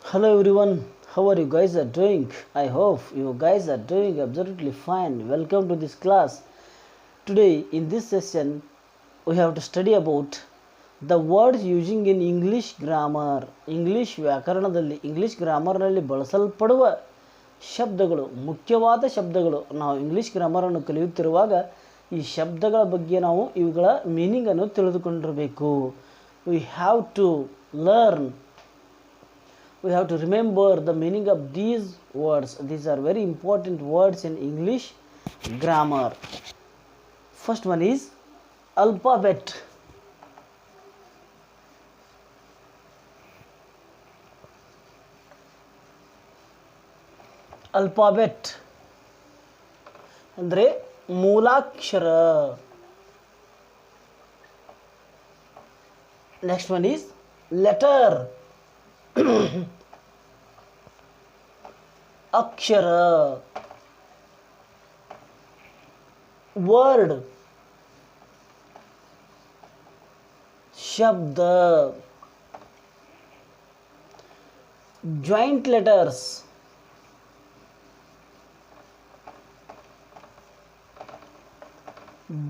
Hello everyone, how are you guys are doing? I hope you guys are doing absolutely fine. Welcome to this class. Today in this session we have to study about the words using in English grammar. English ವ್ಯಾಕರಣದಲ್ಲಿ English ಗ್ರಾಮರ್ನಲ್ಲಿ ಬಳಸಲ್ಪಡುವ ಶಬ್ದಗಳು, ಮುಖ್ಯವಾದ ಶಬ್ದಗಳು. ನಾವು English ಗ್ರಾಮರನ್ನು ಕಲಿಯುತ್ತಿರುವಾಗ ಈ ಶಬ್ದಗಳ ಬಗ್ಗೆ ನಾವು ಇವುಗಳ ಮೀನಿಂಗನ್ನು ತಿಳಿದುಕೊಂಡಿರಬೇಕು. We have to learn, we have to remember the meaning of these words. These are very important words in English grammar. First one is alphabet. Alphabet ಅಂದರೆ ಮೂಲಾಕ್ಷರ. Next one is letter. Akshara. word ಶಬ್ದ. joint letters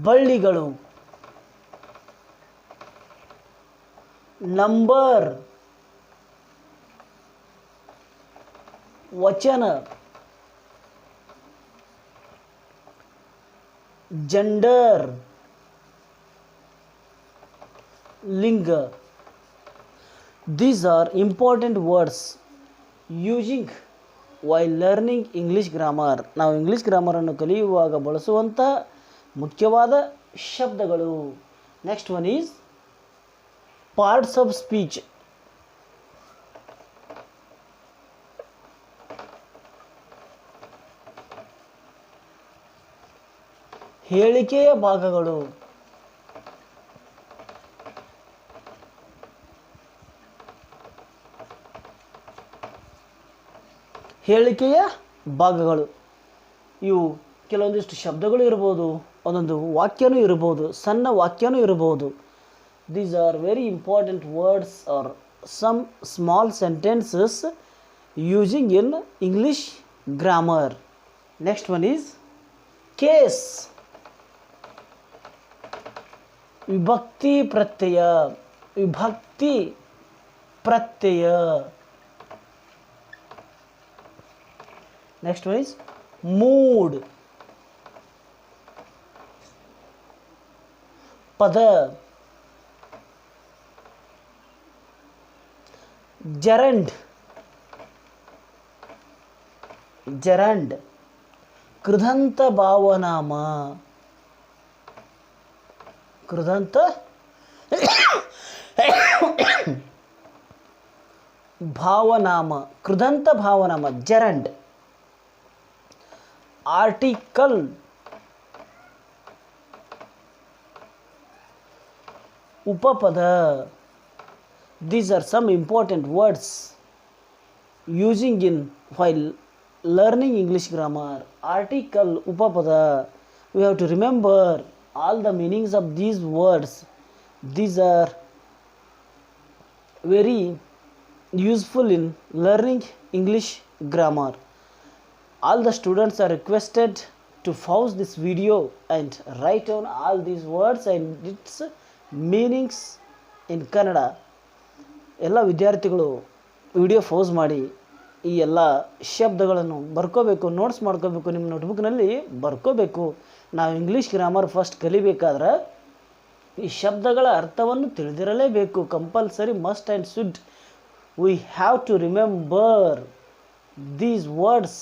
ಬಳ್ಳಿಗಳು. Number ವಚನ. Gender ಲಿಂಗ. These are important words using while learning English grammar. ನಾವು English ಗ್ರಾಮರನ್ನು ಕಲಿಯುವಾಗ ಬಳಸುವಂಥ ಮುಖ್ಯವಾದ ಶಬ್ದಗಳು. Next one is parts of speech. ಹೇಳಿಕೆಯ ಭಾಗಗಳು. ಹೇಳಿಕೆಯ ಭಾಗಗಳು ಇವು ಕೆಲವೊಂದಿಷ್ಟು ಶಬ್ದಗಳು ಇರ್ಬೋದು, ಒಂದೊಂದು ವಾಕ್ಯನೂ ಇರ್ಬೋದು, ಸಣ್ಣ ವಾಕ್ಯನೂ ಇರ್ಬೋದು. These are very important words or some small sentences using in English grammar. Next one is case. ವಿಭಕ್ತಿ ಪ್ರತ್ಯಯ. ವಿಭಕ್ತಿ ಪ್ರತ್ಯಯ. Next one is mood. ಪದ. gerund. gerund ಕೃದಂತ ಭಾವನಾಮ. ಕೃದಂತ ಭಾವನಾಮ. ಕೃದಂತ ಭಾವನಾಮ gerund. ಆರ್ಟಿಕಲ್. ಉಪಪದ. These are some important words using in while learning English grammar. Article, upapada. We have to remember all the meanings of these words. These are very useful in learning English grammar. All the students are requested to pause this video and write down all these words and its meanings in Kannada. ಎಲ್ಲ ವಿದ್ಯಾರ್ಥಿಗಳು video pause ಮಾಡಿ ಈ ಎಲ್ಲ ಶಬ್ದಗಳನ್ನು ಬರ್ಕೋಬೇಕು, notes ಮಾಡ್ಕೋಬೇಕು, ನಿಮ್ಮ ನೋಟ್ಬುಕ್ನಲ್ಲಿ ಬರ್ಕೋಬೇಕು. ನಾವು English grammar first ಕಲಿಬೇಕಾದ್ರೆ ಈ ಶಬ್ದಗಳ ಅರ್ಥವನ್ನು ತಿಳಿದಿರಲೇಬೇಕು. Compulsory, must and should. We have to remember these words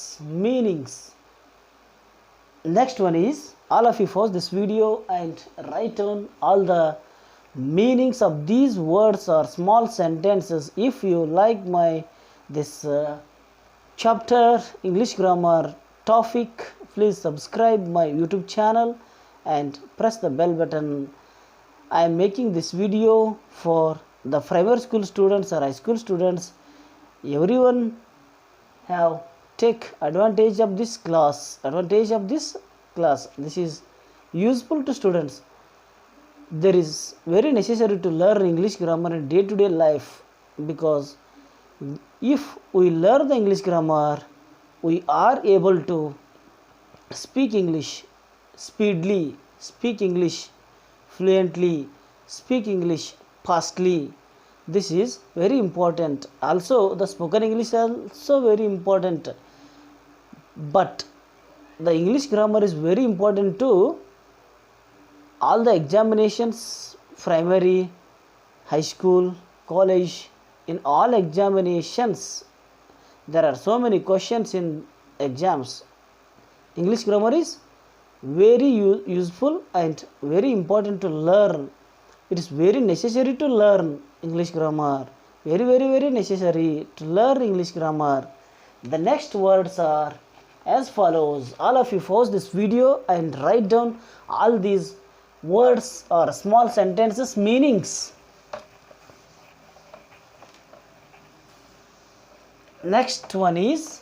meanings. Next one is all of you pause this video and write down all the meanings of these words or small sentences. If you like my this chapter English grammar topic, please subscribe my YouTube channel and press the bell button. I am making this video for the primary school students or high school students. Everyone have take advantage of this class. This is useful to students. There is very necessary to learn English grammar in day-to-day life, because If we learn the English grammar, we are able to speak English speedily, speak English fluently, speak English fastly. This is very important. Also the spoken English is also very important, but the English grammar is very important to all the examinations, primary, high school, college. In all examinations there are so many questions in exams. English grammar is very useful and very important to learn. It is very necessary to learn English grammar. Very necessary to learn English grammar. The next words are as follows. All of you pause this video and write down all these words or small sentences meanings. Next one is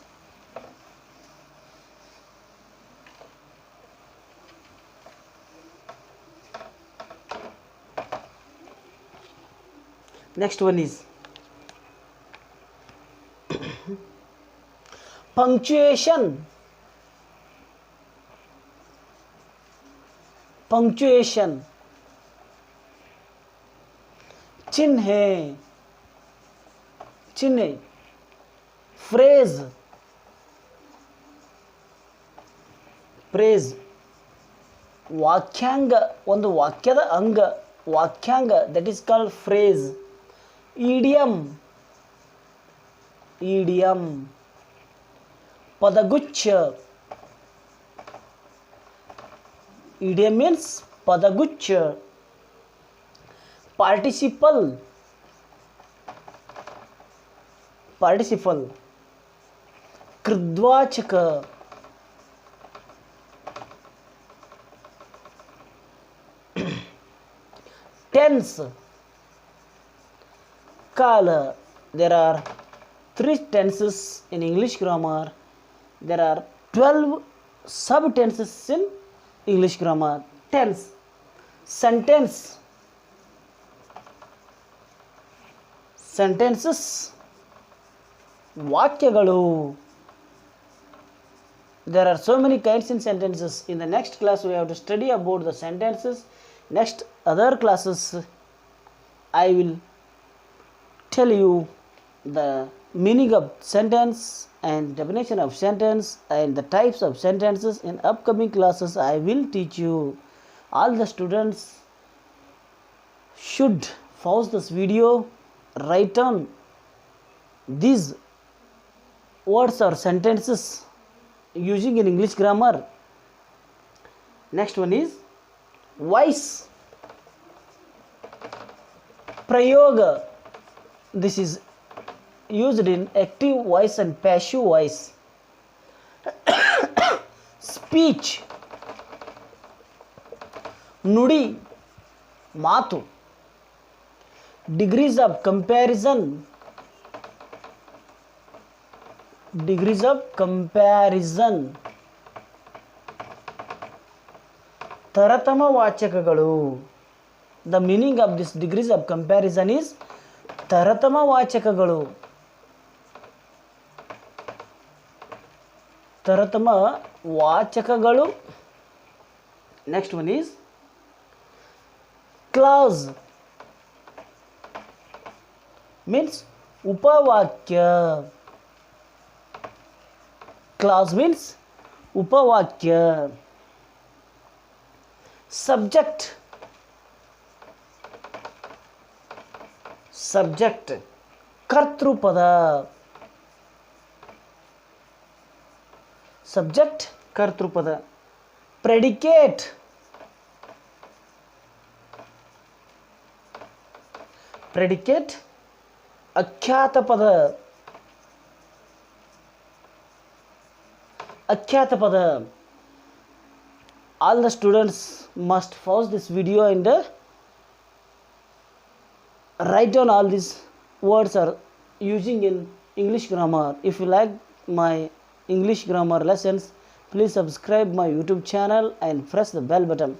punctuation. Punctuation. चिन्हे, चिन्हे. Phrase, phrase. ವಾಕ್ಯಾಂಗ, ಒಂದು ವಾಕ್ಯದ ಅಂಗ, ವಾಕ್ಯಾಂಗ, that is called phrase. Idiom, idiom. ಪದಗುಚ್ಛ. Idiom means ಪದಗುಚ್ಛ. Participle, participle. ಕೃದ್ವಾಚಕ. Tense, ಕಾಲ. There are 3 tenses in English grammar. There are 12 sub-tenses in English grammar. Tense. Sentence, sentences. ವಾಕ್ಯಗಳು. There are so many kinds in sentences. In the next class we have to study about the sentences. Next other classes I will tell you the meaning of sentence and definition of sentence and the types of sentences. In upcoming classes I will teach you. All the students should pause this video, write down these words or sentences using in English grammar. Next one is voice. Prayoga. This is used in active voice and passive voice. Speech. ನುಡಿ, ಮಾತು. Degrees of comparison, degrees of comparison. ತರತಮವಾಚಕಗಳು. The meaning of this degrees of comparison is ತರತಮವಾಚಕಗಳು. ತರತಮವಾಚಕಗಳು. Next one is clause. Means ಉಪವಾಕ್ಯ. Clause means ಉಪವಾಕ್ಯ. Subject, subject. ಕರ್ತೃಪದ. Subject, ಕರ್ತೃಪದ. Predicate, predicate. ಅಖ್ಯಾತ ಪದ, ಅಖ್ಯಾತ ಪದ. All the students must pause this video and write down all these words are using in English grammar. If you like my English grammar lessons, please subscribe my YouTube channel and press the bell button.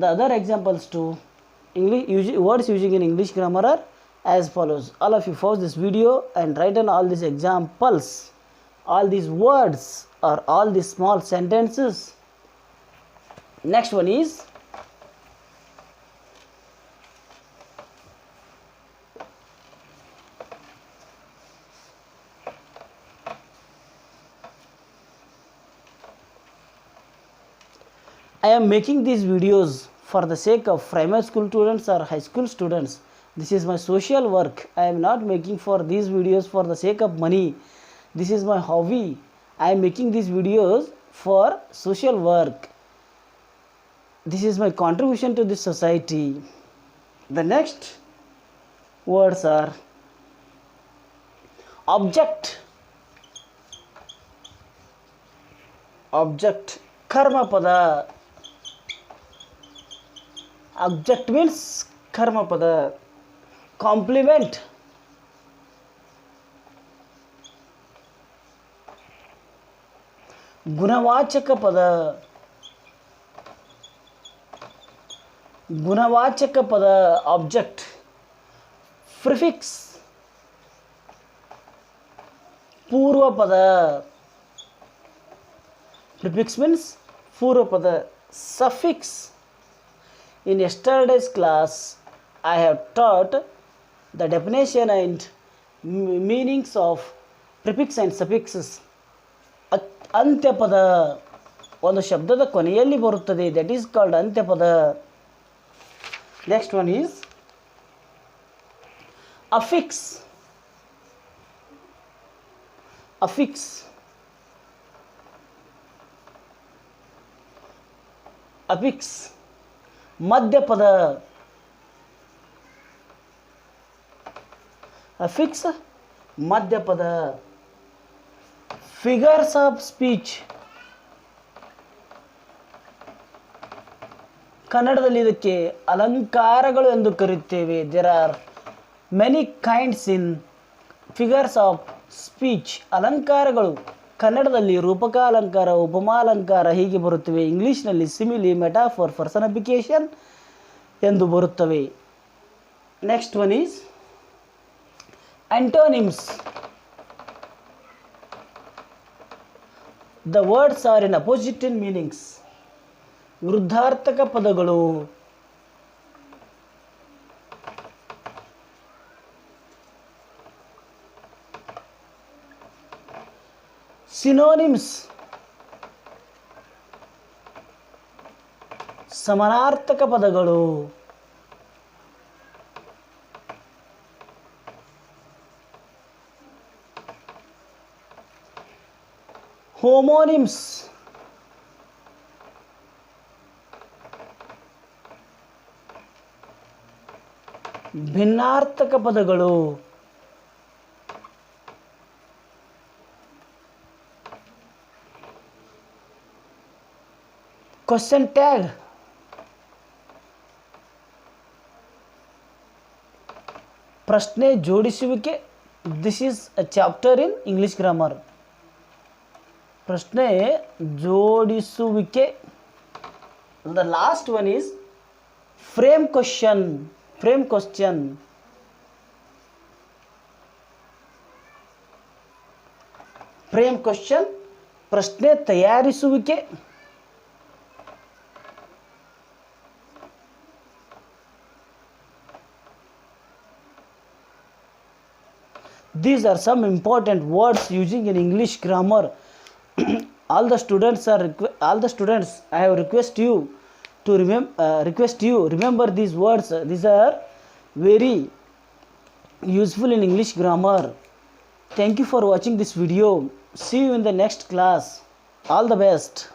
The other examples to English words using in English grammar are as follows. All of you pause this video and write down all these examples, all these words or all these small sentences. Next one is I am making these videos for the sake of primary school students or high school students. This is my social work. I am not making for these videos for the sake of money. This is my hobby. I am making these videos for social work. This is my contribution to this society. The next words are object. Object. Karma pada. Object means karma pada. Compliment. ಗುಣವಾಚಕ ಪದ. ಗುಣವಾಚಕ ಪದ object. Prefix ಪೂರ್ವ ಪದ. Prefix means ಪೂರ್ವ ಪದ. Suffix. In yesterday's class I have taught the definition and meanings of prefix and suffixes. ಅಂತ್ಯಪದ ಒಂದು ಶಬ್ದದ ಕೊನೆಯಲ್ಲಿ ಬರುತ್ತದೆ, that is called ಅಂತ್ಯಪದ. Next one is affix. Affix. Affix. ಮಧ್ಯಪದ. Affix ಮಧ್ಯಪದ. Figures of speech. ಕನ್ನಡದಲ್ಲಿ ಇದಕ್ಕೆ ಅಲಂಕಾರಗಳು ಎಂದು ಕರೆಯುತ್ತೇವೆ. There are many kinds in figures of speech. ಅಲಂಕಾರಗಳು ಕನ್ನಡದಲ್ಲಿ ರೂಪಕ ಅಲಂಕಾರ, ಉಪಮಾ ಅಲಂಕಾರ ಹೀಗೆ ಬರುತ್ತವೆ. ಇಂಗ್ಲಿಷ್ನಲ್ಲಿ ಸಿಮಿಲಿ, ಮೆಟಾಫೋರ್, ಪರ್ಸನಿಫಿಕೇಶನ್ ಎಂದು ಬರುತ್ತವೆ. Next one is antonyms. The words are in opposite in meanings. ವಿರುದ್ಧಾರ್ಥಕ ಪದಗಳು. Synonyms. ಸಮಾನಾರ್ಥಕ ಪದಗಳು. Homonyms. ಭಿನ್ನಾರ್ಥಕ ಪದಗಳು. Question tag. ಪ್ರಶ್ನೆ ಜೋಡಿಸುವಿಕೆ. This is a chapter in English grammar. ಪ್ರಶ್ನೆ ಜೋಡಿಸುವಿಕೆ. The last one is frame question. Frame question. Frame question. ಪ್ರಶ್ನೆ ತಯಾರಿಸುವಿಕೆ. These are some important words using in English grammar. all the students I have request you to remember these words. These are very useful in English grammar. Thank you for watching this video. See you in the next class. All the best.